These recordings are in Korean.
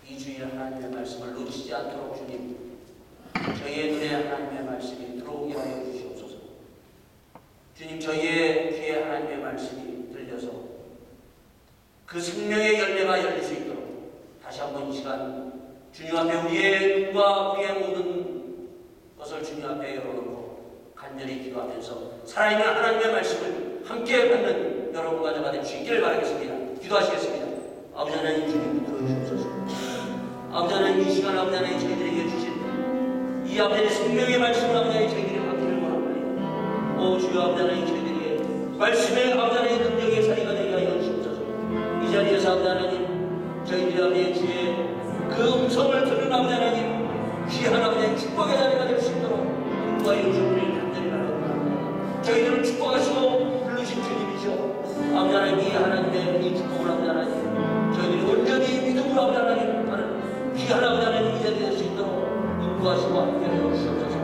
이 주일 하나님의 말씀을 놓치지 않도록 주님, 저희의 눈에 하나님의 말씀이 들어오게 하여 주시옵소서. 주님, 저희의 귀에 하나님의 말씀이 들려서 그 생명의 열매가 열릴 수 있도록 다시 한번 이 시간 주님 앞에 우리의 눈과 우리의 모든 것을 주님 앞에 열어놓고 간절히 기도하면서 살아있는 하나님의 말씀을 함께 받는 여러분과 저가 될 수 있기를 바라겠습니다. 기도하시겠습니다. 아버지 하나님, 주님 들어주옵소서. 아버지 하나님, 이 시간 아버지 하나님 저희들에게 주신 이 아버지의 생명의 말씀을 아버지 하나님 저희들이 받기를 원합니다. 오 주여, 아버지 하나님 저희들에게 말씀의 아버지 하나님 능력의 자리가 되게 하여 주옵소서. 이 자리에서 아버지 하나님 저희들이 아버지 주의 그 음성을 들은 아버지 하나님 귀한 아버지의 축복의 자리가 될 수 있도록 인도하여 주시기를 간절히 바랍니다. 저희들을 축복하시고 부르신 주님이시오. 아버지 하나님, 이 하나님의 이 축복을 아버지 하나님 저희들이 온전히 믿음으로 아버지 하나님 하는 귀한 아버지 하나님 이 자리에 될 수 있도록 인도하시고 함께하여 주시옵소서.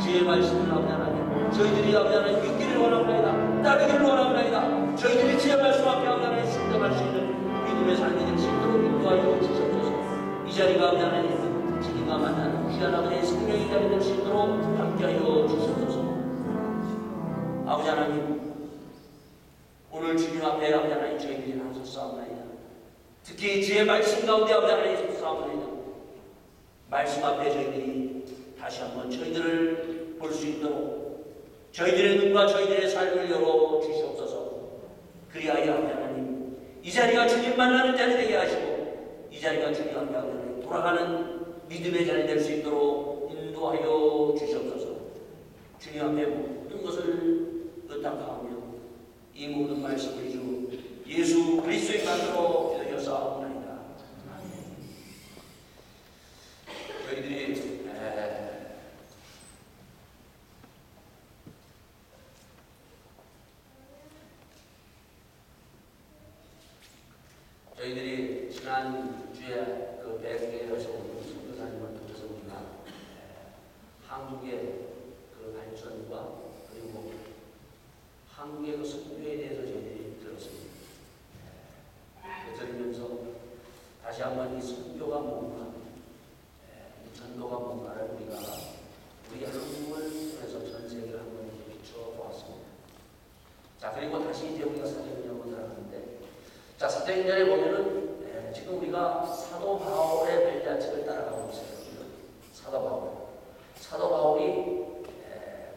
주의 말씀을 아버지 하나님 저희들이 아버지 하나님 믿기를 원합니다. 따르기를 원합니다. 저희들이 주의 말씀 앞에 아버지 하나님 순종할 수 있는 믿음의 삶이 될 수 있도록 인도하여 주시옵소서. 이 자리가 아버지 하나님 주님과 만나는 귀한 아버지의 생명의 자리 될 수 있도록 함께하여 주시옵소서. 아버지 하나님, 오늘 주님 앞에 아버지 하나님 저희들이 나서싸움나이다. 특히 주의 말씀 가운데 아버지 하나님 서싸움나이다. 말씀 앞에 저희들이 다시 한번 저희들을 볼 수 있도록 저희들의 눈과 저희들의 삶을 열어 주시옵소서. 그리하여 아버지 하나님 이 자리가 주님 만나는 자리 되게 하시고 이 자리가 주님 앞에 돌아가는 믿음의 자리 될 수 있도록 인도하여 주시옵소서. 주님 앞에 모든 것을 의탁하며 이 모든 말씀을 주 예수 그리스도의 이름으로 기도하옵나이다. 저희들이 지난주에 그 벨기에에서 온 선교사님을 통해서 우리가 한국의 그 발전과 그리고 한국의 그 선교에 대해서 저희들이 들었습니다. 들으면서 다시 한번 이 선교가 뭔가, 이 전도가 뭔가를 우리 한국을 통해서 전 세계를 한번 비춰보았습니다. 자, 그리고 다시 이제 우리가 사도행전으로 들어가는데, 자, 사도행전에 보면은 지금 우리가 사도 바울의 발자취를 따라가고 있어요. 사도 바울이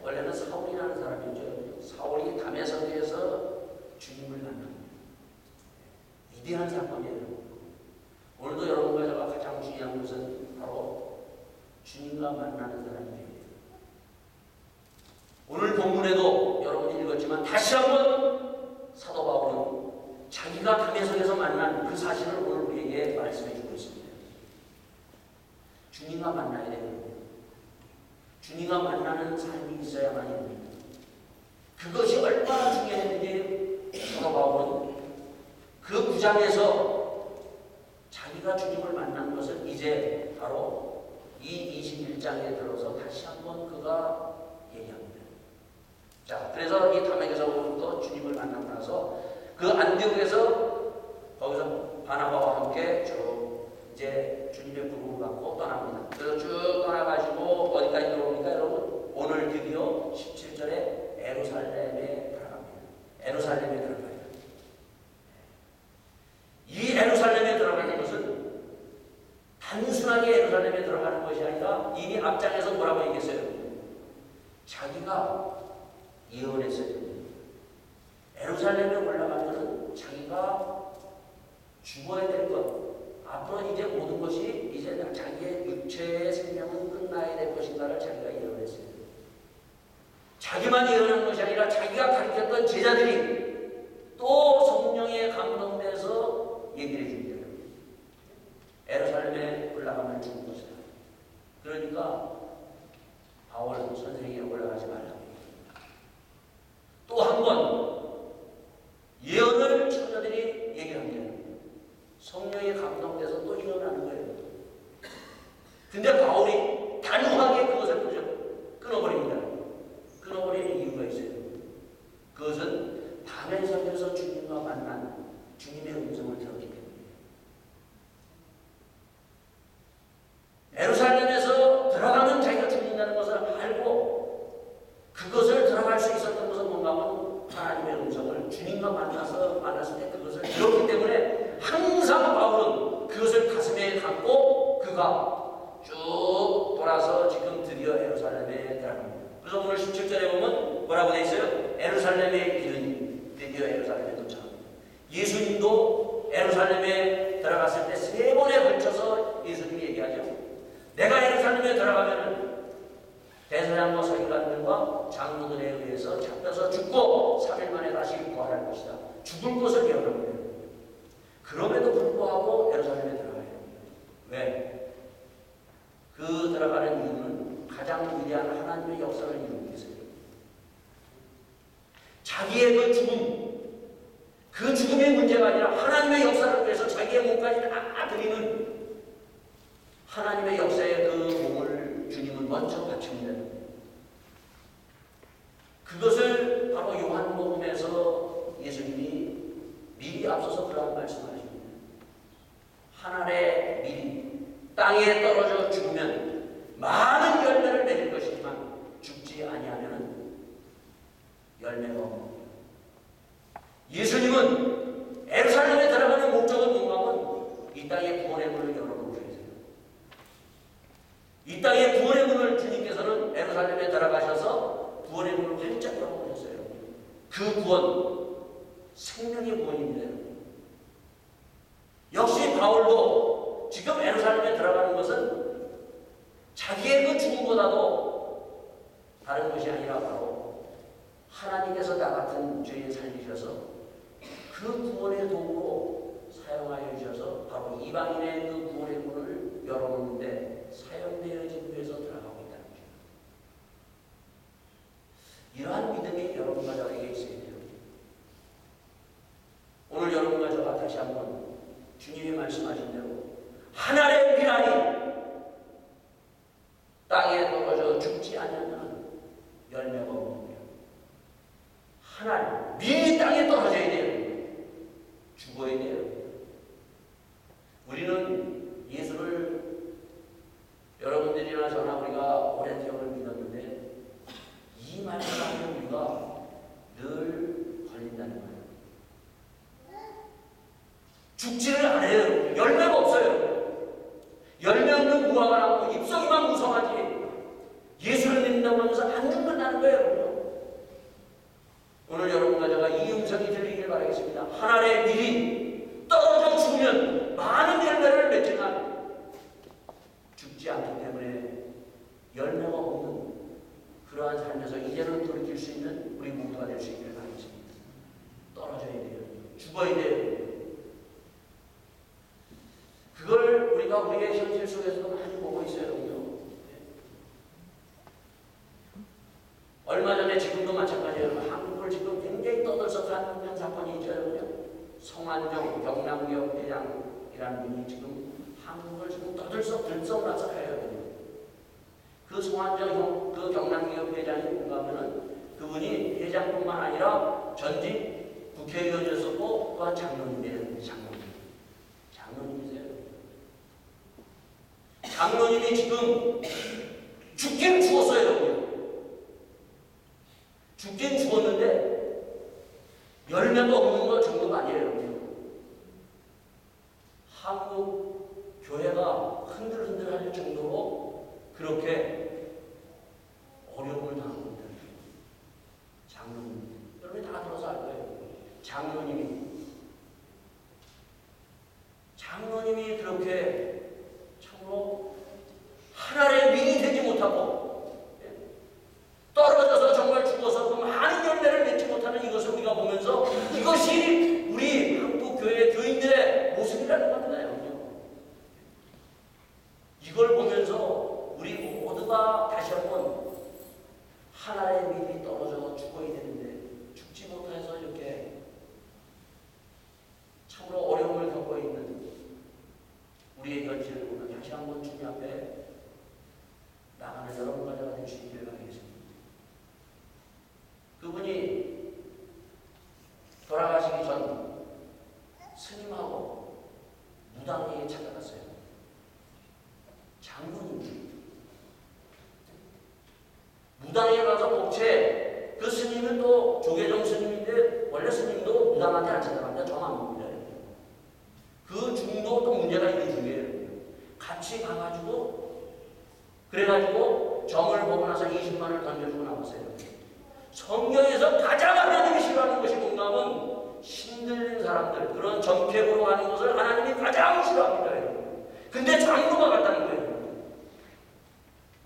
원래는 사울이라는 사람이죠. 사울이 다메섹에서 주님을 만납니다. 위대한 사건이에요. 오늘도 여러분과 제가 가장 중요한 것은 바로 주님과 만나는 사람이 됩니다. 오늘 본문에도 여러분이 읽었지만 다시 한번 사도 바울은 자기가 다메섹에서 만난 그 사실을 오늘 우리에게 말씀해 주고 있습니다. 주님과 만나야 됩니다. 주님과 만나는 삶이 있어야만 됩니다. 그것이 얼마나 중요했는지 사도 바울은 그 9장에서 자기가 주님을 만난 것을 이제 바로 이 21장에 들어서 다시 한번 그가 얘기합니다. 자, 그래서 이 다메섹에서부터 주님을 만나고 나서 그 안디옥에서 거기서 바나바와 함께 쭉 이제 주님의 부름을 받고 떠납니다. 그래서 쭉 떠나가지고 어디까지 들어옵니까, 여러분? 오늘 드디어 17절에 예루살렘에 들어갑니다. 예루살렘에 들어가요. 이 예루살렘에 들어가는 것은 단순하게 예루살렘에 들어가는 것이 아니라 이미 앞장에서 뭐라고 얘기했어요? 자기가 예언했어요. 예루살렘에 올라가면 자기가 죽어야 될 것, 앞으로 이제 모든 것이 이제 자기의 육체의 생명은 끝나야 될 것인가를 자기가 예언했어요. 자기만 예언한 것이 아니라 자기가 가르쳤던 제자들이 또 성령에 감동돼서 얘기를 해줍니다. 예루살렘에 올라가면 죽는 것이다. 그러니까 바울 선생이 올라가지 말라고. 또 한 번 예언을 처녀들이 얘기합니다. 성령에 감동돼서 또 예언하는 거예요. 근데 바울이 단호하게 그것을 끊어버립니다. 끊어버리는 이유가 있어요. 그것은 다메섹에서 주님과 만난 주님의 음성을 들었기 때문에. 돌파 쭉 돌아서 지금 드디어 예루살렘에 들어갑니다. 그래서 오늘 17절에 보면 뭐라고 되어 있어요? 예루살렘에 이르니 드디어 예루살렘에 도착합니다. 예수님도 예루살렘에 들어갔을 때 3번에 걸쳐서 예수님이 얘기하죠. 내가 예루살렘에 들어가면은 대제사장과 서기관들과 장로들에 의해서 잡혀서 죽고 3일 만에 다시 부활할 것이다. 죽을 것을 예언합니다. 그럼에도 불구하고 예루살렘에 들어가요. 왜? 그 들어가는 이유는 가장 위대한 하나님의 역사를 이루기 위해서요. 자기의 그 죽음, 그 죽음의 문제가 아니라 하나님의 역사를 위해서 자기의 몸까지 다 드리는 하나님의 역사의 그 몸을 주님은 먼저 바칩니다. 그것을 바로 요한복음에서 예수님이 미리 앞서서 그러한 말씀하십니다. 한 알의 밀이 땅에 떨어져 죽으면 많은 열매를 맺을 것이지만 죽지 아니하면 열매가 없습니다. 예수님은 예루살렘에 들어가는 목적은 뭔가 하면 이 땅의 구원의 문을 열어놓으셔야 돼요. 이 땅의 구원의 문을 주님께서는 예루살렘에 들어가셔서 구원의 문을 활짝 열어놓으셨어요. 그 구원, 생명의 구원입니다. 역시 바울도 지금 예루살렘에 들어가는 것은 자기의 그 죽음보다도 다른 것이 아니라 바로 하나님께서 나 같은 죄인 살리셔서 그 구원의 도구로 사용하여 주셔서 바로 이방인의 그 구원의 문을 열어놓는데 사용되어지기 위해서 들어가고 있다는 거죠. 이러한 믿음이 여러분과 저에게 있어야 돼요. 오늘 여러분과 저가 다시 한번 주님이 말씀하신 대로 하늘의 미랄이 땅에 떨어져 죽지 않으면 열매가 없는 거예요. 하늘, 밀이 땅에 떨어져야 돼요. 죽어야 돼요. 우리는 예수를 여러분들이나 저나 우리가 오랜 세월을 믿었는데 이 말씀하면 우리가 늘 걸린다는 거예요. 죽지를 않아요. 열매가 없어요. 열매 없는 무화과 나무 잎사귀만 무성하지 예수를 믿는다고 하면서 안 죽는다는 거예요. 오늘 여러분과 제가 이 음성이 들리길 바라겠습니다. 하늘의 밀이 떨어져 죽으면 많은 열매를 맺지만 죽지 않기 때문에 열매가 없는 그러한 삶에서 이제는 돌이킬 수 있는 우리 모두가 될 수 있기를 바라겠습니다. 떨어져야 돼요. 죽어야 돼요. 그걸 우리가 우리의 현실 속에서도 많이 보고 있어요. 얼마 전에 지금도 마찬가지예요. 한국을 지금 굉장히 떠들썩한 한 사건이 있죠. 성완종 경남기업 회장이라는 분이 지금 한국을 지금 들썩날썩해요. 그 성완종 그 경남기업 회장이 뭔가 하면은 그분이 회장뿐만 아니라 전직 국회의원이었었고 또한 장로님이에요. 장로님이세요. 장로님이 지금 죽긴 죽었어요. 죽긴 죽었는데 열매가 없는 거 정도가 아니에요. 한국 교회가 흔들흔들할 정도로 그렇게 어려움을 당하고 있다. 장로님, 여러분이 다 들어서 알 거예요. 장로님이 그렇게 참으로 하늘의 민이 되지 못하고 떨어져서 정말 죽어서 그 많은 열매를 맺지 못하는 이것을 우리가 보면서 이것이 우리 한국교회 교인들의 모습이라는 겁니다. 이걸 보면서 우리 모두가 다시 한번 하나의 밀이 떨어져 죽어야 되는데 죽지 못해서 이렇게 참으로 어려움을 겪고 있는 우리의 현실을 보면 다시 한번 주님 앞에 나가는 여러분과 제가 될 수 있기를 바라겠습니다. 그분이 돌아가시기 전 스님하고 무당에게 찾아갔어요. 장로님. 무당에 가서 복채, 그 스님은 또 조계종 스님인데 원래 스님도 무당한테 안 찾아갑니다. 저만 봅니다. 그 중도 또 문제가 있는 중이에요. 같이 가가지고 그래가지고 점을 보고 나서 20만 원을 던져주고 나왔어요. 성경에서 가장 하나님이 싫어하는 것이 뭔가 하면 신들린 사람들, 그런 정책으로 가는 것을 하나님이 가장 싫어합니다. 근데 장로가 갔다는 거예요.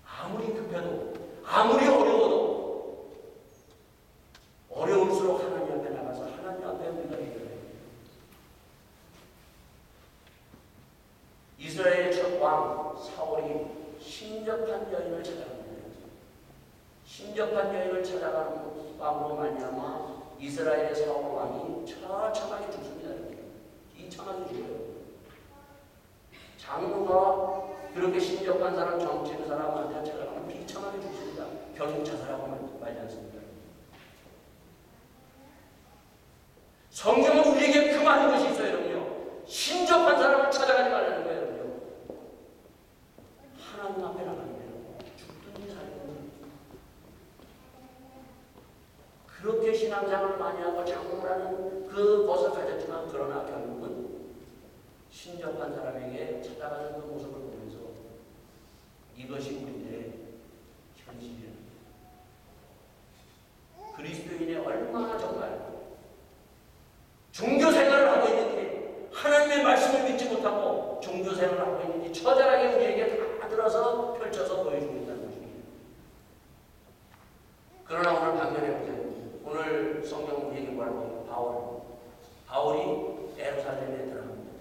아무리 급해도, 아무리 어려워도, 어려울수록 하나님 앞에 나가서 하나님 앞에 우리가 해결해요. 이스라엘의 첫 왕 사울이 신접한 여인을 찾아갑니다. 신접한 여인을 찾아감으로 말미암아 이스라엘의 사울 왕이 처참하게 죽습니다. 비참하게 죽어요. 장로가 그렇게 신접한 사람, 정치는 사람한테 찾아가면 비참하게 죽습니다. 결국 자살하고 말지 않습니다. 성경은 우리에게 그 많은 것이 있어요, 여러분요. 신접한 사람을 찾아가지 말라는 거예요, 여러분요. 하나님 앞에 나가는 거예요. 죽든지 살든지. 그렇게 신앙생활을 많이 하고 장로라는 그것을 가졌지만, 그러나 결국은 신접한 사람에게 찾아가는 그 모습을 보면서 이것이 우리들의 현실이에요. 그리스도인이 얼마나 정말 종교 생활을 하고 있는지, 하나님의 말씀을 믿지 못하고 종교 생활을 하고 있는지 처절하게 우리에게 다 들어서 펼쳐서 보여주고 있다는 것입니다. 그러나 오늘 반면에 보세요. 오늘 성경 우리에게 뭐라고 해요? 바울이 예루살렘에 들어갑니다.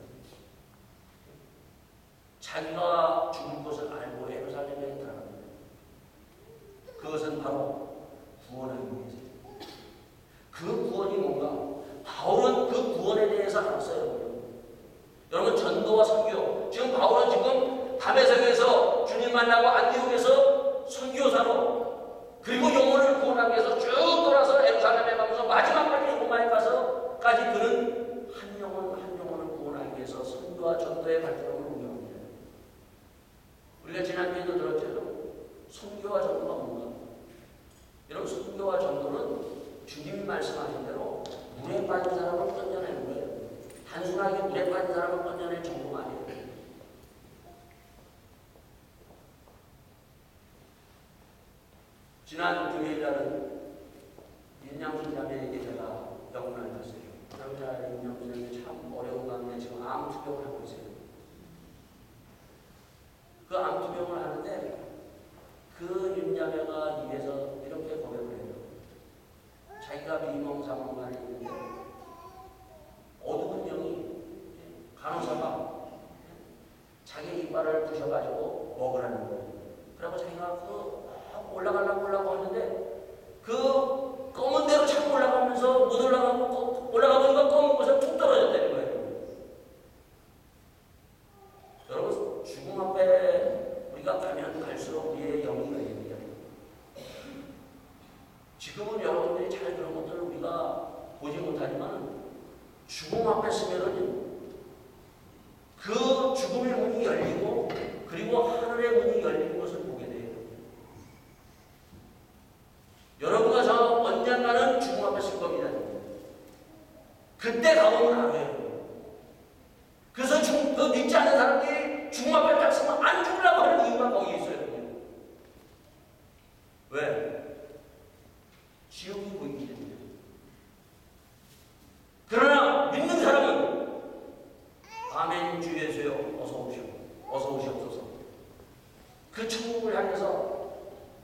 자기가 죽을 것을 알고 예루살렘에 들어갑니다. 그것은 바로 구원을 위해서. 그 구원이 뭔가? 바울은 그 구원에 대해서 알았어요. 여러분, 전도와 선교. 지금 바울은 지금 다메섹에서 주님 만나고 안디옥에서 선교사로, 그리고 영혼을 구원하기 위해서 쭉 돌아서 예루살렘에 가면서 마지막까지 로마에 가서까지 그는 한 영혼을 구원하기 위해서 선교와 전도의 발전을 운영합니다. 우리가 지난주에도 들었죠. 선교와 전도가 뭔가? 여러분, 선교와 전도는 주님이 말씀하신 대로 물에 빠진 사람을 건져내는 거예요. 단순하게 물에 빠진 사람을 건져낼 정도가 아니에요. 지난 금요일날은 윤양순 자매에게 제가 영문을 갔어요. 남자 윤양순이 참 어려운 가운데 지금 암투병을 하고 있어요. 그 암투병을 하는데 그 윤자매가 입에서 이렇게 고백을 해요. 자기가 미몽사몽간에 있는데 어두운 영이 간호사가 자기 이빨을 부셔가지고 먹으라는 거예요. 그리고 자기가 올라가려고 하는데 그 검은 데로 자꾸 올라가면서 못 올라가보니까 검은 곳에 툭 떨어졌다는 거예요. 여러분, 죽음 앞에 우리가 가면 갈수록 우리의 영이 열립니다. 지금은 여러분들이 잘 그런 것들을 우리가 보지 못하지만 죽음 앞에 서면은 그 죽음의 문이 열리고 그리고 하늘의 문이 열리는 것을 보게 돼요. 여러분과 저 언젠가는 죽음 앞에 설 겁니다. 그때 가보면 알아요. 그래서 믿지 않는 사람들이 죽음 앞에 딱 서면 안 죽으려고 하는 이유가 거기에 있어요. 왜? 지옥이 보이기 때문에. 그러나 믿는 사람은 아멘 주 예수여 어서 오시옵소서. 그 천국을 향해서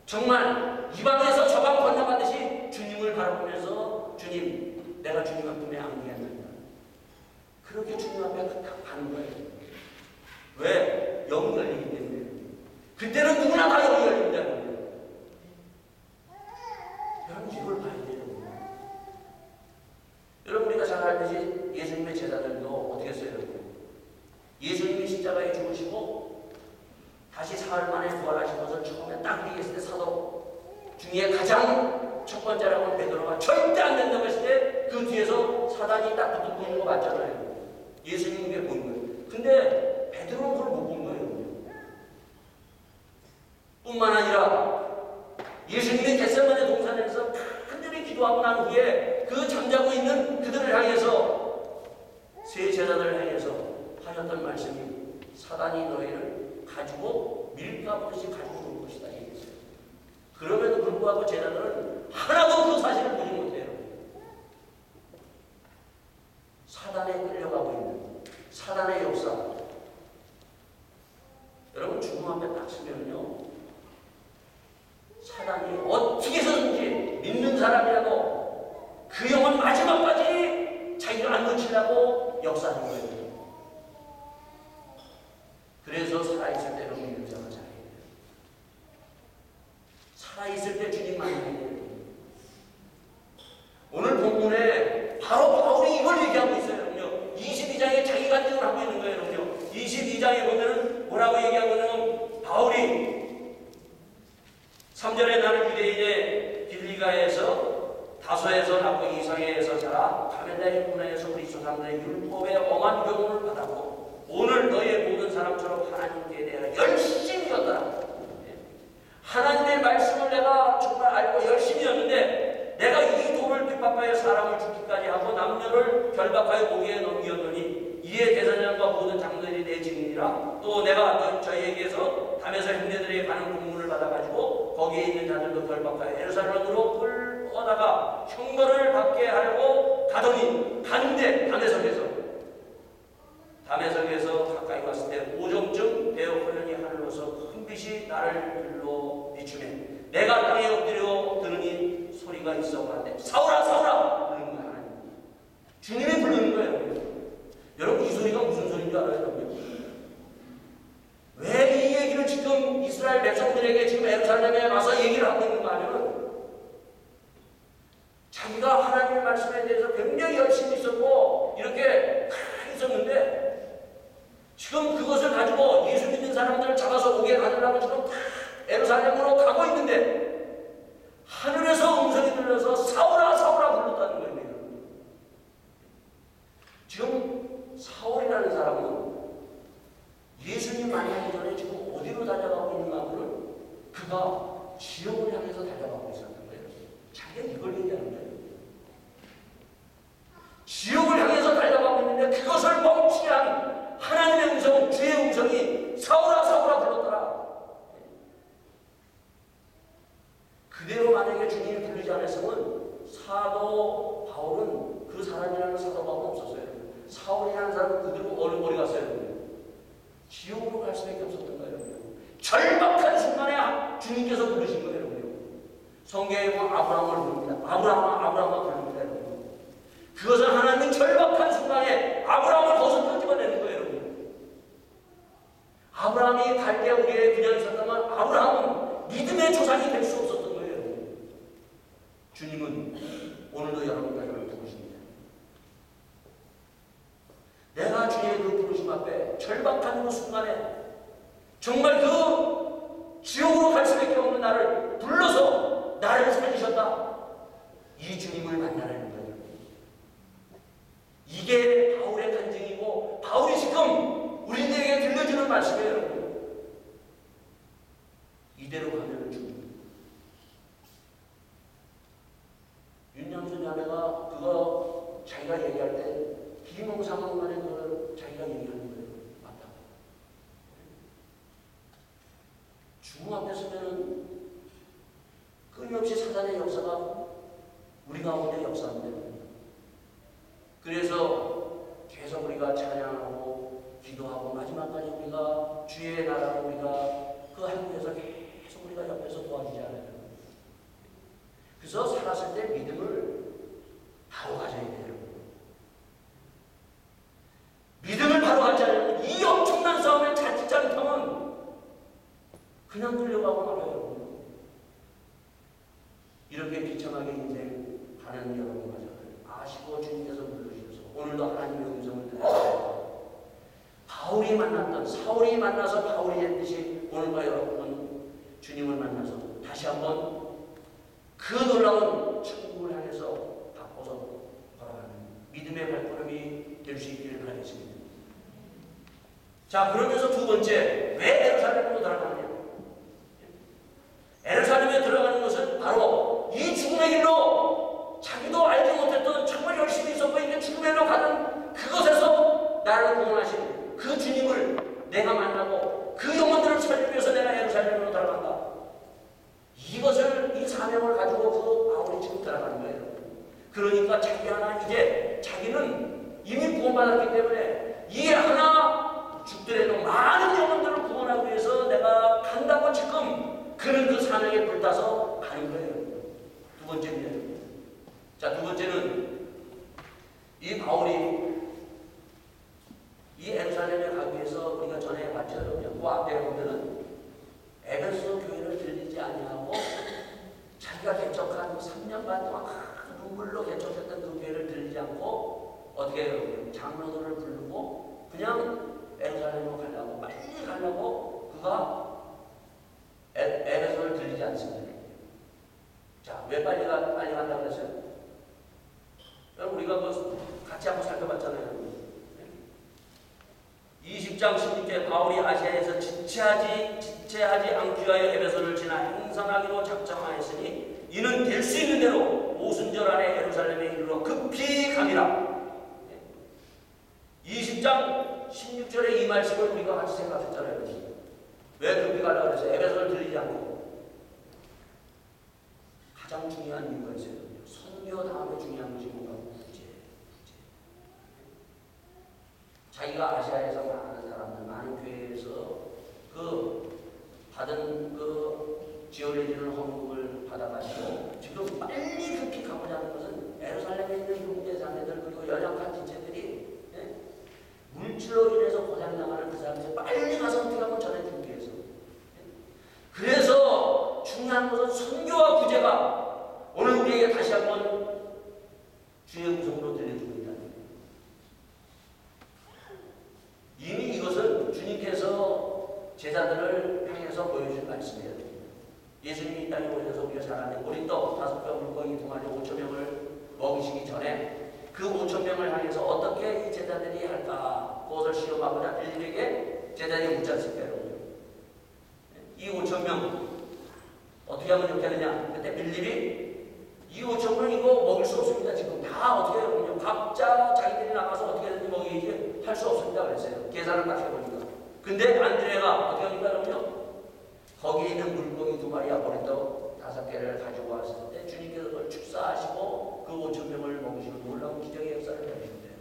정말 이방에서 저방 건너가듯이 주님을 바라보면서 주님, 내가 주님 앞에 안기겠습니다. 그렇게 주님 앞에 가는 거예요. 왜? 영이 열리기 때문에. 그때는 누구나 다 영이 열립니다. 여러분, 이걸 봐야 돼요. 여러분, 우리가 잘 알듯이 예수님의 제자들도 어떻게 했어요? 예수님이 십자가에 죽으시고 다시 사흘 만에 부활하신 것을 처음에 딱 얘기했을 때 사도 중에 가장 첫 번째라고 하는 베드로가 절대 안 된다고 했을 때 그 뒤에서 사단이 딱 붙고 있는 거 맞잖아요. 예수님이 그게 본 거예요. 근데 베드로는 그걸 못 본 거예요. 뿐만 아니라 예수님이 겟세마네 동산에서 간절히 기도하고 난 후에 그 잠자고 있는 그들을 향해서, 세 제자들을 향해서 하셨던 말씀이 사단이 너희를 가지고 밀가부르시 가지고 올 것이다 얘기했어요. 그럼에도 불구하고 제자들은 하나도 그 사실을 보지 못해요. 사단에 끌려가고 있는 사단의 역사. 여러분 죽음 앞에 딱 서면요, 사단이 어떻게 해서든지 믿는 사람이라도 그 영혼 마지막까지 자기를 안 놓치려고 역사하는 거예요. 그래서 살아있을 때 여러분 유자가 잘해야 돼요. 살아있을 때 주님 만나야 돼요. 오늘 본문에 바로 바울이 이걸 얘기하고 있어요. 22장에 자기 간증을 하고 있는 거예요. 22장에 보면 뭐라고 얘기하거든요. 바울이 3절에 나는 유대인의 빌리가에서 다소에서 낳고 이상해에서 자라 가벨라의 문화에서 그리스도 사람들의 율법에 엄한 교훈을 받았고 오늘 너의 모든 사람처럼 하나님께 대하여 열심히 였더라. 하나님의 말씀을 내가 정말 알고 열심히였는데 내가 이 도를 핍박하여 사람을 죽기까지 하고 남녀를 결박하여 고기에 넘기었더니 이에 대사장과 모든 장로들이 내 증인이라. 또 내가 저희에게서 담에서 형제들에게 가는 공문을 받아가지고 거기에 있는 자들도 결박하여 예루살렘으로 끌어다가 형벌을 받게 하려고 가더니 간대 담에석에서 가까이 왔을 때 오정쯤 배어 호련히 하늘로서 큰 빛이 나를 일로 비추매 내가 땅에 엎드려 들으니 소리가 있어 가는데 사울아 사울아 부르는 거야. 하나님 주님이 부르는 거예요. 여러분 이 소리가 무슨 소리인 줄 알아요? 여러분? 왜 이 얘기를 지금 이스라엘 백성들에게 지금 예루살렘에 와서 얘기를 하고 있는가 하면 자기가 하나님의 말씀에 대해서 굉장히 열심히 있었고 이렇게 있었는데 지금 그것을 가지고 예수 믿는 사람들을 잡아서 오게 하느라고 지금 다 예루살렘으로 가고 있는데 하늘에서 음성이 들려서 사울아 사울아 불렀다는 거예요. 지금 사울이라는 사람은 예수님 만나기 전에 지금 어디로 달려가고 있는가 하면 그가 지옥을 향해서 달려가고 있었던 거예요. 자기가 이걸 얘기하는 거예요. 지옥을 향해서 달려가고 있는데 그것을 멈추게 한 하나님의 음성, 주의 음성이 사울아 사울아 불렀더라. 그대로 만약에 주님이 부르지 않았으면 사도 바울은 그 사람이라는 사도 바울은 없었어요. 사울이라는 사람은 그대로 어디 갔어요? 지옥으로 갈 수밖에 없었던 거예요. 절박한 순간에 주님께서 부르신 거예요. 성경에 보면 아브라함을 부릅니다. 아브라함을 부릅니다. 그것은 하나님의 절박한 순간에 아브라함을 거기서 끄집어내는 거예요. 아브라함이 갈대 우리에 그냥 있었다면 아브라함은 믿음의 조상이 될 수 없었던 거예요. 주님은 오늘도 여러분들을 부르십니다. 내가 주의 그 부르심 앞에 절박한 그 순간에 정말 그 지옥으로 갈 수밖에 없는 나를 불러서 나를 살리셨다. 이 주님을 만나라는 거예요. 이게 바울의 간증이고 바울이 지금 우리들에게 들려주는 말씀이에요. 이대로 가면 주님. 윤양순 자매가 그거 자기가 얘기할 때 비몽사몽간에 그걸 자기가 얘기하는 거예요. 맞다. 죽음 앞에 서면은 끊임없이 사단의 역사가 우리 가운데 역사합니다. 그래서 계속 우리가 찬양하고 기도하고 마지막까지 우리가 주의 나라를 우리가 그 한국에서 계속 우리가 옆에서 도와주지 않아요. 그래서 살았을 때 믿음을 바로 가져야 돼요. 믿음을 바로 가지 않으면 이 엄청난 싸움에 자칫 잘못하면 그냥 끌려가고 말아요. 이렇게 비참하게 인생 가는 여러분 아시고 주님께서 불러주셔서 오늘도 하나님의 음성을 들으시고 바울이 만났던 사울이 만나서 바울이 했듯이 오늘과 여러분은 주님을 만나서 다시 한번 그 놀라운 천국을 향해서 바꿔서 걸어가는 믿음의 발걸음이 될 수 있기를 바라겠습니다. 자, 그러면서 두 번째, 왜 예루살렘으로 들어가느냐? 예루살렘에 들어가는 것은 바로 이 죽음의 길로 자기도 알지 못했던 정말 열심히 있었고 이게 죽음의 길로 가는 그것에서 나를 구원하신 그 주님을 내가 만나 하고 그 영혼들을 살리기 위해서 내가 예루살렘으로 들어간다. 이것을 이 사명을 가지고 그 바울이 지금 들어가는 거예요. 그러니까 자기 하나 이제 자기는 이미 구원받았기 때문에 이 하나 죽더라도 많은 영혼들을 구원하기 위해서 내가 간다고 지금 그는 그 사명에 불타서 가는 거예요. 두 번째입니다. 자, 두 번째는 이 바울이 이 예루살렘에 가기 위해서 우리가 전에 봤죠. 그 앞에 보면은 에베소 교회를 들리지 아니하고 자기가 개척한 3년간 동안 눈물로 개척했던 그 교회를 들리지 않고 어떻게 해요? 장로들을 부르고 그냥 예루살렘으로 가려고 빨리 가려고 그가 에베소를 들리지 않습니다. 자, 왜 빨리 간다고 그랬어요? 여러분 우리가 같이 한번 살펴봤잖아요. 20장 16절 바울이 아시아에서 지체하지 않기 위하여 에베소를 지나 행선하기로 작정하였으니 이는 될 수 있는 대로 오순절 안에 예루살렘에 이르러 급히 감이라. 20장 16절의 이 말씀을 우리가 같이 생각했잖아요. 왜 급히 가려고 그랬어요? 에베소를 들리지 않고. 가장 중요한 이유가 있어요. 선교 다음에 중요한 것이 뭔가 구제. 자기가 아시아에서 많은 사람들, 많은 교회에서 그 받은 그 지어내주는 헌금을 받아가지고 지금 빨리 급히 가고자 하는 것은 예루살렘에 있는 형제 자매들 그리고 연약한 지체들이 물질로 인해서 고장당하는 그 사람들이 빨리 가서 어떻게 한번 전해주기 위해서. 그래서 중요한 것은 선교와 구제가 오늘 우리에게 다시 한번 주의 음성으로 들려주고 있다는 거예요. 이미 이것은 주님께서 제자들을 향해서 보여준 말씀이에요. 예수님이 이 땅에 오셔서 우리가 잘 아는 고린도 5병 물고기 2마리 5,000명을 먹이시기 전에 그 5,000명을 향해서 어떻게 이 제자들이 할까 그것을 시험하고자 빌립에게 제자들이 묻지 않습니까? 이 5,000명 어떻게 하면 좋겠느냐? 그때 빌립이 이 5,000명 이거 먹일 수 없습니다. 지금 다 어떻게 해요? 각자 자기들이 나가서 어떻게든지 먹이지 할 수 없습니다. 그랬어요. 계산을 딱 해보니까. 근데 안드레가 어떻게 합니까? 그러면요. 거기에 있는 물고기 2마리와 보리떡 5개를 가지고 왔을 때 주님께서 그걸 축사하시고 그 5,000명을 먹이시는 놀라운 기적의 역사를 해주신대요.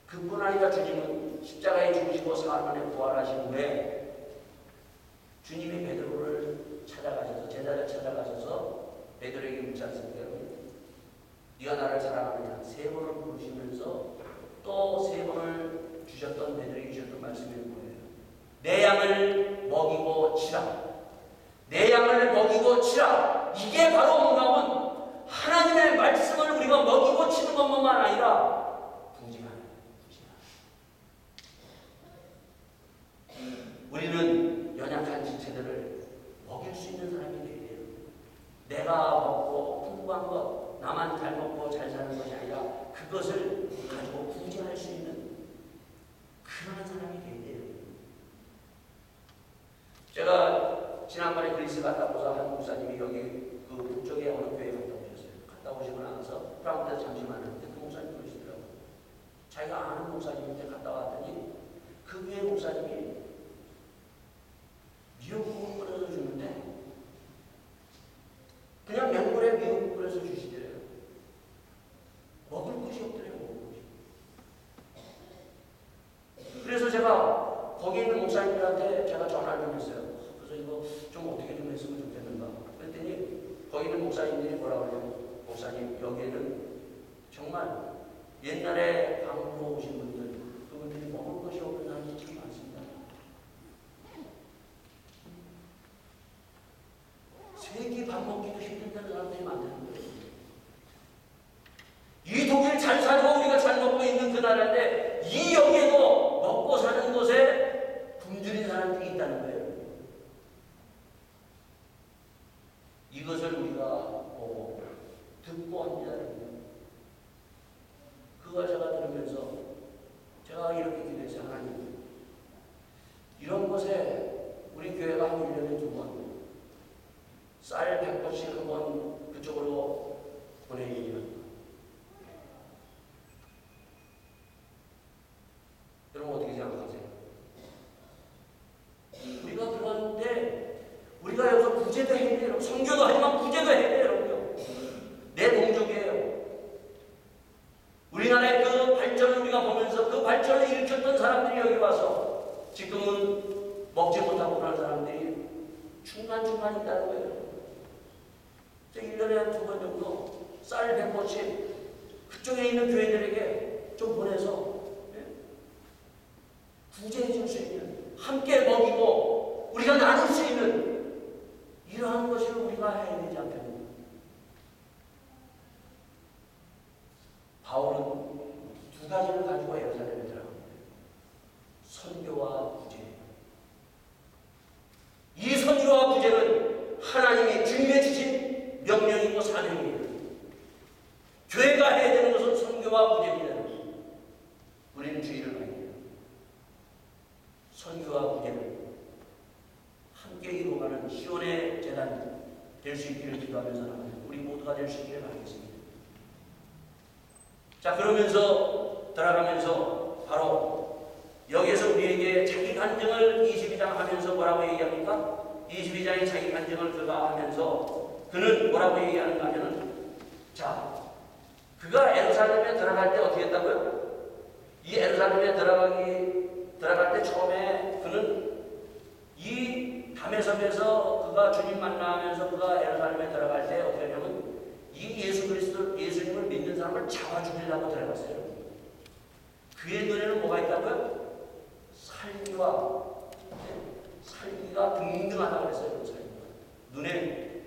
그뿐 아니라 주님은 십자가에 죽으시고 사흘 만에 부활하신 후에 주님이 베드로를 찾아가셔서 제자를 찾아가셔서 베드로에게 묻지 않습니까? 네가 나를 사랑하느냐 3번을 부르시면서 또 3번을 주셨던 베드로에게 주셨던 말씀이 뭐예요? 내 양을 먹이고 치라. 내 양을 먹이고 치라. 이게 바로 뭔가 하면 하나님의 말씀을 우리가 먹이고 치는 것만만 아니라 부지하는 우리는 연약한 지체들을 먹일 수 있는 사람이 되어야 돼요. 내가 먹고 풍부한 것, 나만 잘 먹고 잘 사는 것이 아니라 그것을 가지고 부지할 수 있는 그런 사람이 되어야 돼요. 제가 지난번에 그리스 갔다 오서 한 목사님이 여기 그 북쪽에 어느 교회에 갔다 오셨어요. 갔다 오시고 나서 프랑스에서 잠시만 하는데 그 목사님 그러시더라고요. 자기가 아는 목사님인데 갔다 왔더니 그 교회 목사님이 미역국을 끓여서 주는데 그냥 맹물에 미역국 끓여서 주시더래요. 먹을 것이 없더래요. 먹을 것이. 그래서 제가 거기 있는 목사님들한테 제가 전화를 좀 했어요. 그래서 이거 좀 어떻게 좀 했으면 좋겠는가. 그랬더니 거기 있는 목사님들이 뭐라고 그래요? 목사님 여기에는 정말 옛날에 방으로 오신 분들 그분들이 먹을 것이 없는 사람이 참 많습니다. 세 끼 밥 먹기도 힘든다는 사람들이 많다는 거예요. 이 독일 잘 살고 우리가 잘 먹고 있는 그 나라인데 이 여기에도 먹고 사는 것에 굶주린 사람들이 있다는 거예요. 이것을 우리가 보고 듣고 합니다. 그걸 제가 들으면서 제가 이렇게 기도했어요. 하나님 이런 것에 우리 교회가 한 1년에 2번 쌀 100번씩 한번 그쪽으로 보내주면 여러분 어떻게 생각하세요? 중간중간 있다는 거예요. 1년에 한 2번 정도 쌀 100포씩 그쪽에 있는 교회들에게 좀 보내서 구제해 줄 수 있는, 함께 먹이고 우리가 나눌 수 있는 이러한 것을 우리가 해야 되지 않겠는가. 바울은 두 가지를 가지고 예루살렘에 들어갑니다. 선교와 구제. 이 선교와 구제는 하나님이 주님의 주신 명령이고 사명입니다. 교회가 해야 되는 것은 선교와 구제입니다. 우리는 주의를 봐야 돼요. 선교와 구제를 함께 이루어가는 시온의 재단 될 수 있기를 기도하면서 우리 모두가 될 수 있기를 바라겠습니다. 자, 그러면서 들어가면서 바로 여기에서 우리에게 자기 간증을 22장 하면서 뭐라고 얘기합니까? 22장의 자기 간증을 그가 하면서 그는 뭐라고 얘기하는가 하면은, 자, 그가 예루살렘에 들어갈 때 어떻게 했다고요? 이 예루살렘에 들어갈 때 처음에 그는 이 담에섬에서 그가 주님 만나면서 그가 예루살렘에 들어갈 때 어떻게 하냐면 이 예수 그리스도, 예수님을 믿는 사람을 잡아 죽이려고 들어갔어요. 그의 눈에는 뭐가 있다고요? 살기가 등등하다고 했어요. 살기가. 눈에.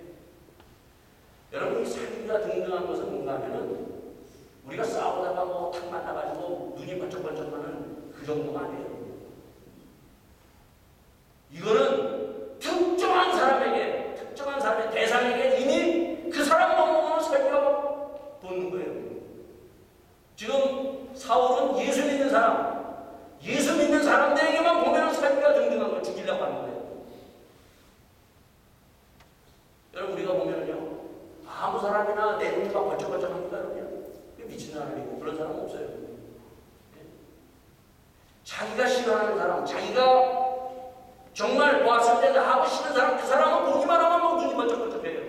여러분, 이 살기가 등등한 것은 뭔가 하면은 우리가 싸우다가 뭐 탁 만나가지고 눈이 번쩍번쩍하는 그 정도가 아니에요. 이거는 특정한 사람에게, 특정한 사람의 대상에게 이미 그 사람 몸으로 살기가 돋는 거예요. 지금 사울은 예수 믿는 사람들에게만 보면 살기가 등등한 걸 죽이려고 하는 거예요. 여러분, 우리가 보면요, 아무 사람이나 내 눈이 막 번쩍번쩍합니다. 여러분, 미친 사람이고 그런 사람 없어요. 자기가 싫어하는 사람, 자기가 정말 보았을 때 하고 싶은 사람, 그 사람은 보기만 하면 막 눈이 번쩍번쩍해요.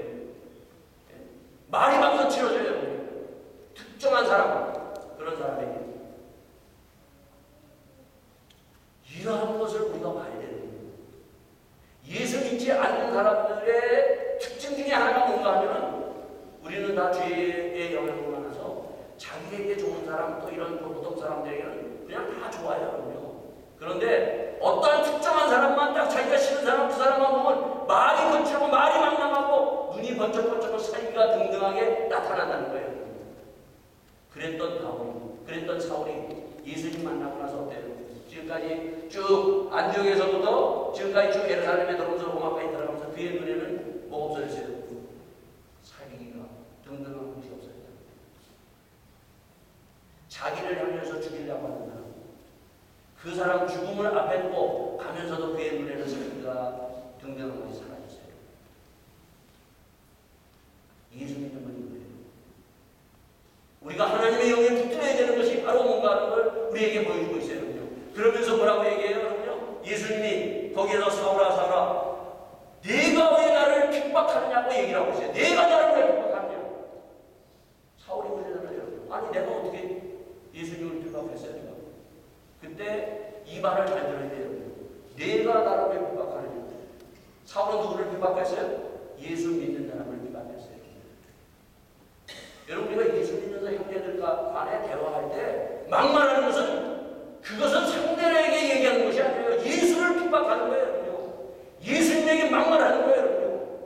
말이 막 거칠어져요. 특정한 사람, 그런 사람에게. 이러한 것을 우리가 봐야 되는 거예요. 예수 믿지 않는 사람들의 특징 중에 하나가 뭔가 하면 우리는 다 죄의 영향을 받아서 자기에게 좋은 사람, 또 이런 보통 사람들에게는 그냥 다 좋아요. 그런데 어떠한 특정한 사람만 딱 자기가 싫은 사람, 그 사람만 보면 말이 거칠고 말이 막 나가고 눈이 번쩍번쩍하고 살기가 등등하게 나타난다는 거예요. 그랬던 사울이 예수님 만나고 나서 어때요? 지금까지 쭉 안디옥에서부터 지금까지 쭉 예루살렘에 들어오면서 로마까지 들어가면서 그의 눈에는 뭐가 없어졌어요? 살기가 등등한 것이 없어졌다. 자기를 향해서 죽이려고 하는 사람, 그 사람 죽음을 앞에 두고 가면서도 그의 눈에는 살기가 등등한 것이 사라졌어요. 예수 믿는 분인 거예요. 우리가 하나님의 영에 붙들어야 되는 것이 바로 뭔가 하는 걸 우리에게 보여주고 있어요. 그러면서 뭐라고 얘기해요? 예수님이 거기에서 사울아 네가 왜 나를 핍박하느냐고 얘기를 하고 있어요. 내가 나를 왜 핍박하느냐? 사울이 그러잖아요. 아니 내가 어떻게 예수님을 핍박했어요? 내가. 그때 이 말을 잘 들어야 돼요. 내가 나를 왜 핍박하느냐? 사울은 누구를 핍박했어요? 예수 믿는 사람을 핍박했어요. 여러분, 우리가 예수 믿는 형제들과 간에 대화할 때 막말하는 것은 그것은 상대에게 얘기하는 것이 아니에요. 예수를 핍박하는 거예요. 예수님에게 막말하는 거예요.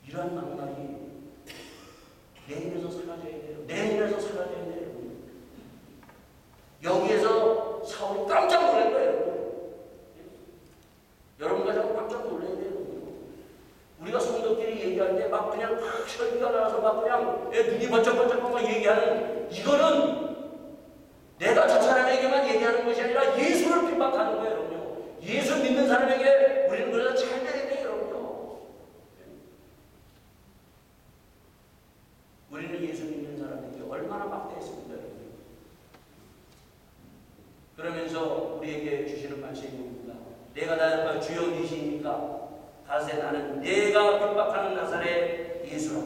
이러한 막말이 내 입에서 사라져야 돼요. 내 입에서 사라져야 돼요. 여기에서 사울이 깜짝 놀란 거예요. 여러분과 저는 깜짝 놀라야 돼요. 우리가 성도끼리 얘기할 때 막 그냥 막 혈기가 나서 막 그냥 눈이 번쩍번쩍하고 막 얘기하는, 이거는 내가 저 사람에게만 얘기하는 것이 아니라 예수를 핍박하는 거예요. 여러분요. 예수 믿는 사람에게 우리는 그래서 잘 돼야 돼요. 여러분요. 우리는 예수 믿는 사람에게 얼마나 막대했습니까? 여러분. 그러면서 우리에게 주시는 말씀이 뭡니까? 내가 주여 니시니까 가세 나는 내가 핍박하는 나사렛 예수라.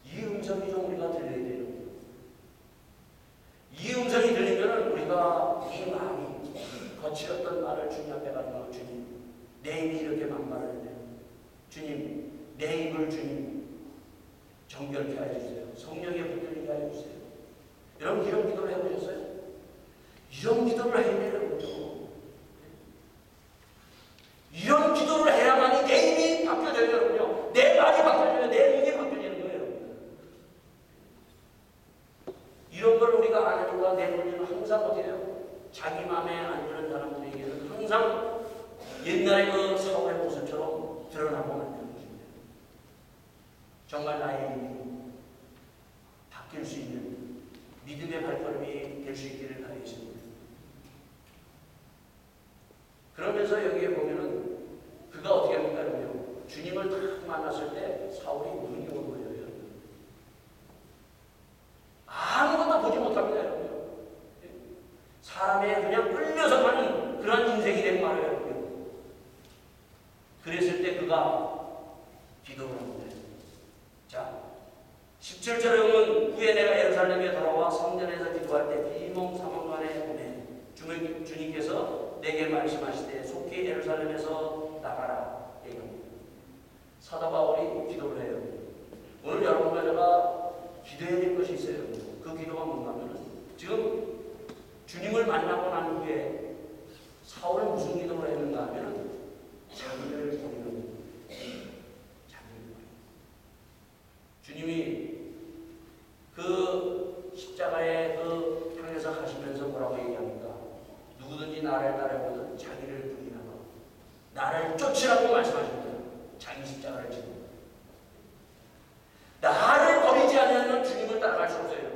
이 음성이 좀 우리가 들려야 돼요. 이 음성이 들리면 우리가 이 마음이 거칠었던 말을 주님 앞에 가지고 주님 내 입이 이렇게 막말하는데 주님 내 입을 주님 정결케 하여 주세요. 성령에 붙들리게 하여 주세요. 여러분 이런 기도를 해보셨어요? 이런 기도를 해야 되는 거죠. 이런 기도를 해야만이 내 입이 바뀌어져요. 여러분요. 내 말이 바뀌어져요. 내 눈이 바뀌어지는 거예요. 이런 걸 우리가 안 하는 거야. 내버리면 항상 어떻게 해요? 자기 마음에 안 드는 사람들에게는 항상 옛날의 그 사울의 모습처럼 드러나고 만드는 것입니다. 정말 나의 입이 바뀔 수 있는 믿음의 발걸음이 될 수 있기를 바라겠습니다. 그러면서 여기에 보면은 그가 어떻게 합니까? 주님을 딱 만났을 때 사울이 눈이 온 거예요. 아무것도 보지 못합니다. 여러분. 사람의 그냥 끌려서 가는 그런 인생이 된 말이에요. 그랬을 때 그가 기도를 합니다. 자, 17절에 보면 후에 내가 예루살렘에 돌아와 성전에서 기도할 때 비몽사몽간에 보내 주님께서 내게 말씀하시되 속히 예루살렘에서 나가라. 사도 바울이 기도를 해요. 오늘 여러분과 제가 기도해야 될 것이 있어요. 그 기도가 뭔가 하면 지금 주님을 만나고 난 후에 사울은 무슨 기도를 했는가 하면 자기를 버리는 주님이 그 십자가의 그 향해서 가시면서 뭐라고 얘기합니까? 누구든지 나를 따르거든 자기를 부인하고 나를 쫓으라고 말씀하십니다. 자기 십자가를 지고 나를 버리지 않으면 주님을 따라갈 수 없어요.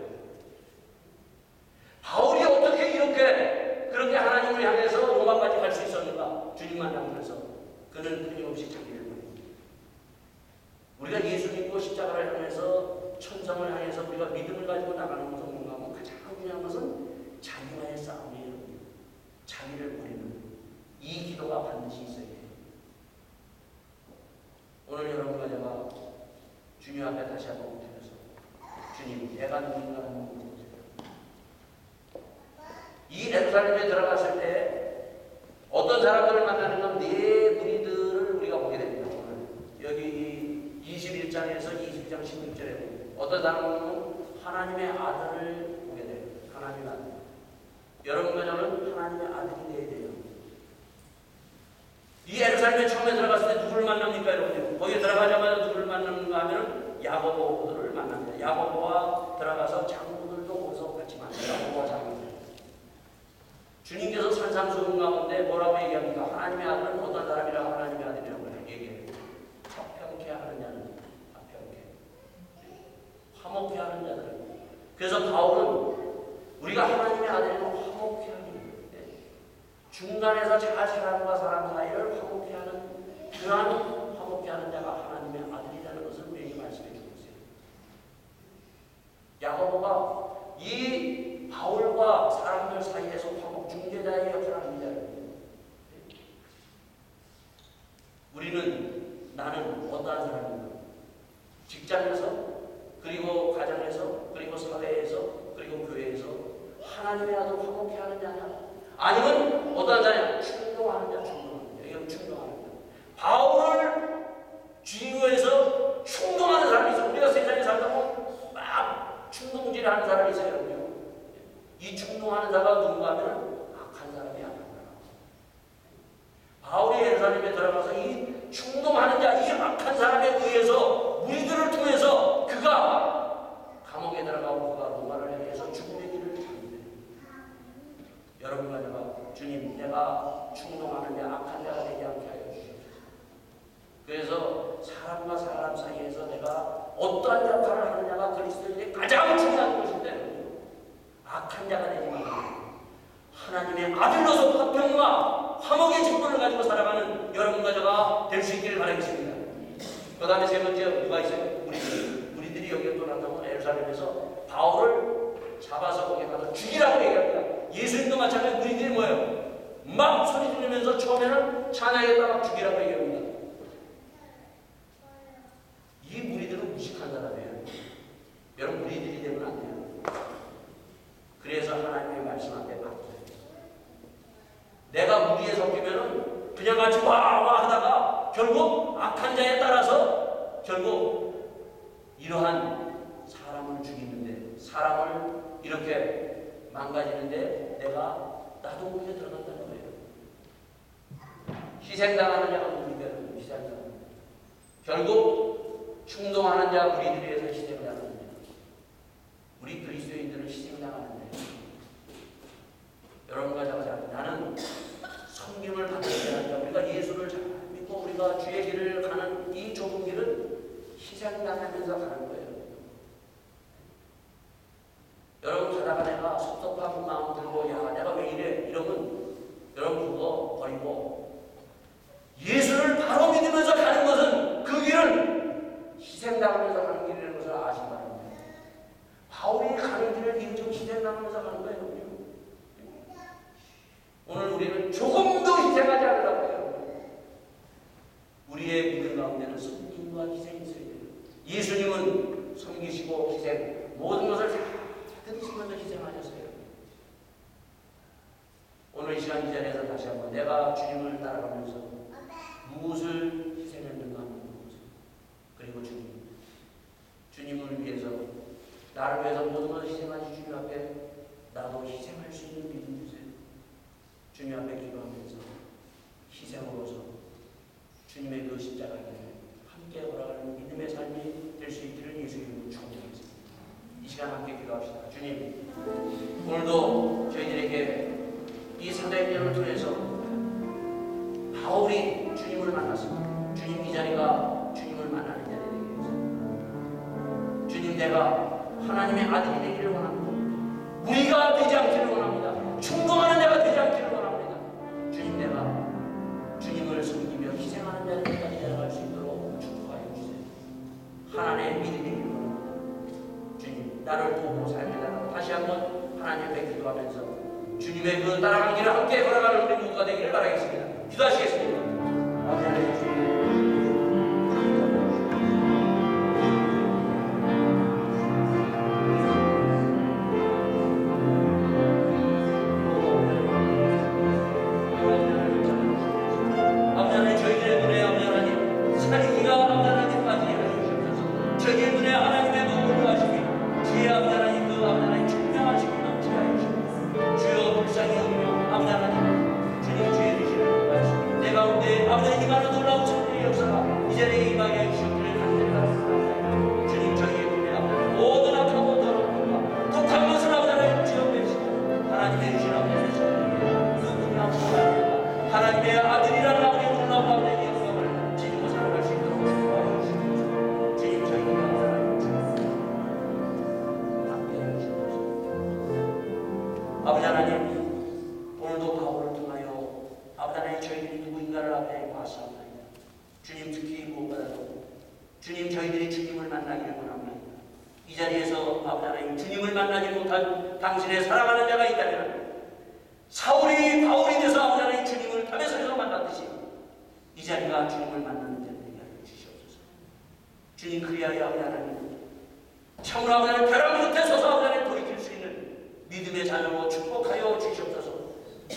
바울이 어떻게 이렇게 그렇게 하나님을 향해서 로마까지 갈 수 있었는가? 주님 만나면서 그는 끊임없이 자기를 버립니다. 우리가 예수 믿고 십자가를 향해서 천성을 향해서 우리가 믿음을 가지고 나가는 것은 뭔가 하면 가장 중요한 것은 자기와의 싸움이에요. 자기를 버리는 이 기도가 반드시 있어야 돼요. 오늘 여러분과 제가 주님 앞에 다시 한번 묻면서 주님 내가 누군가 하는 묻어보세요. 이 예루살렘에 들어갔을 때 어떤 사람들을 만나는 건 네 무리들을 우리가 보게 됩니다. 오늘 여기 21장에서 22장 16절에 어떤 사람은 하나님의 아들을 보게 돼요. 하나님의 아들. 여러분과 저는 하나님의 아들이 되어야 돼요. 이 예루살렘에 처음에 들어갔을 때 누구를 만납니까, 여러분? 거기에 들어가자마자 누구를 만나는가 하면 야고보들을 만납니다. 야고보와 들어가서 장로들도 거기서 같이 만나요. 야고보와 장로들. 주님께서 산상수훈 가운데 뭐라고 얘기합니까? 하나님의 아들은 어떤 사람이라고 하나님의 아들이라고 얘기해요. 화평케 하는 자는 화평케, 화목케 하는 자들. 그래서 바울은 우리가 하나님의 아들이면 화목케 하는 중간에서 잘 사람과 사람 사이를 화목케 하는 그러한 화목케 하는 자가 하나님의 아들이라는 것을 우리에게 말씀해 주고 있어요. 야고보가 이 바울과 사람들 사이에서 화목 중재자의 역할을 합니다. 우리는 나는 어떠한 사람인가? 직장에서 그리고 가정에서 그리고 사회에서 그리고 교회에서 하나님의 아들 화목케 하는 자냐? 아니면 어떠한 자냐? 충동하는 자, 충동하는 자. 이건 충동하는 자. 바울을 주위에서 충동하는 사람이 있어요. 우리가 세상에 살다 보면 막 충동질하는 사람이 있어요. 이 충동하는 자가 누군가 하면 악한 사람이 악한 사람. 바울이 예루살렘에 들어가서 이 충동하는 자, 이 악한 사람에 의해서 무리들을 통해서 그가 감옥에 들어가고 그가 로마를 향해서 죽음의 길을 탑니다. 여러분과 제가 주님 내가 충동하는 자, 악한 자가 되지 않게 하여 주십시오. 그래서 사람과 사람 사이에서 내가 어떠한 역할을 하느냐가 그리스도인의 가장 중요한 것인데 악한 자가 되지 말고 하나님의 아들로서 화평과 화목의 직분을 가지고 살아가는 여러분과 저가 될 수 있기를 바라겠습니다. 그 다음에 세 번째 누가 있어요? 우리들이 여기에 또 나타나면 예루살렘에서 바울을 잡아서 거기에 가서 죽이라고 얘기합니다. 예수님도 마찬가지로 우리들이 뭐예요? 막 소리 지르면서 처음에는 찬양했다가 막 죽이라고 얘기합니다. 이 무리들은 무식한 사람이에요. 여러분 무리들이 되면 안 돼요. 그래서 하나님의 말씀 앞에 바꾸세요. 내가 섞이면은 그냥 같이 와와 하다가 결국 악한 자에 따라서 결국 이러한 사람을 죽이는데, 사람을 이렇게 망가지는데 나도 거기에 들어간다는 거예요. 희생당하는 자가 누구니까? 희생당하는 자. 결국 충동하는 자, 우리들에 의해서 희생당하는 자. 우리 그리스도인들은 희생당하는 자. 여러분과 저가 나는 성김을 받는 자니까 우리가 예수를 잘 믿고 우리가 주의 길을 가는 이 좁은 길은 희생당하면서 가는 거예요. 여러분 가다가 내가 섭섭한 마음 들고 야 내가 왜 이래 이러면 여러분 그거 버리고 예수를 바로 믿으면서 가는 것은 그 길은 희생당하면서 가는 길이라는 것을 아시기 바랍니다. 바울이 가는 길을 인정 희생당하면서 가는 거예요. 오늘 우리는 조금도 희생하지 않으라고 해요. 우리의 믿음 가운데는 섬김과 희생이 있어야 돼요. 예수님은 섬기시고 희생 모든 것을 다 드리시면서 희생하셨어요. 오늘 이 시간 이 자리에서 다시 한번 내가 주님을 따라가면서 무엇을 희생했는가 하는 것, 그리고 주님을 위해서 나를 위해서 모든 것을 희생하신 주님 앞에 나도 희생할 수 있는 믿음 주세요. 주님 앞에 기도하면서 희생으로서 주님의 그 십자가를 함께 걸어가는 믿음의 삶이 될 수 있기를 예수 이름으로 축원드리겠습니다. 이 시간 함께 기도합시다. 주님, 오늘도 저희들에게 이 사도행전을 통해서 바울이 주님을 만났습니다. 주님, 이 자리가 주님을 만나는 자리 되게 해주세요. 주님, 내가 하나님의 아들이 되기를 원합니다. 우리가 되지 않기를 원합니다. 충동하는 자가 되지 않기를 원합니다. 주님, 내가 주님을 섬기며 희생하는 자들까지 내려갈 수 있도록 축복하여 주세요. 하나님의 믿음이 되기를 원합니다. 주님, 나를 도우고 살려달라고 다시 한번 하나님 앞에 기도하면서 주님의 그 따라가는 길을 함께 걸어가는 우리 모두가 되기를 바라겠습니다. 기도하시겠습니다. 아버지 하나님, 하나님의 아들이라는 아버지의 놀라운 아버지의 영광을 지니고 살아갈 수 있도록 도와주시옵소서. 주님, 저희가 함께해 주시옵소서. 아버지 하나님, 오늘도 바울을 통하여 아버지 하나님 저희들이 누구인가를 앞에 봤사옵나이다. 주님, 특히 무엇보다도 주님, 저희들이 주님을 만나기를 원합니다. 이 자리에서 아버지 하나님 주님을 만나지 못한 당신의 사랑하는 자가 있다면 사울이 바울이 돼서 아버지 하나님 주님을 담에서 만났듯이 이 자리가 주님을 만나는 자리 되게 하여 주시옵소서. 주님, 그리하여 아버지 하나님 참으로 아버지 하나님 벼랑 끝에 서서 아버지 하나님 돌이킬 수 있는 믿음의 삶으로 축복하여 주시옵소서.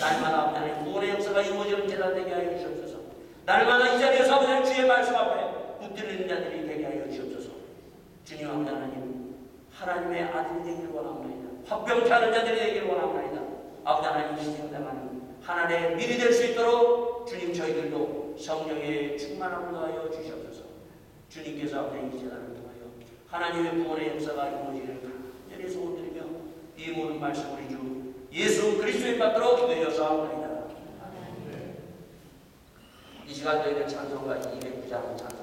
날마다 아버지 하나님 구원의 역사가 이루어지는 제단 되게 하여 주시옵소서. 날마다 이 자리에서 아버지 하나님 주의 말씀 앞에 붙들리는 자들이 되게 하여 주시옵소서. 주님, 아버지 하나님의 아들이 되기를 원합니다. 화평케 하는 자들이 되기를 원합니다. 아버지 하나님 희생당하는 하나님의 미리 될 수 있도록 주님, 저희들도 성령의 충만함을 더하여 주시옵소서. 주님께서 아버지 이 재단을 통하여 하나님의 구원의 역사가 이루어지기를 간절히 소원드리며 이 모든 말씀 우리 주 예수 그리스도의 받들어 기도하옵나이다. 이 시간 저희들 찬송가 209장 찬송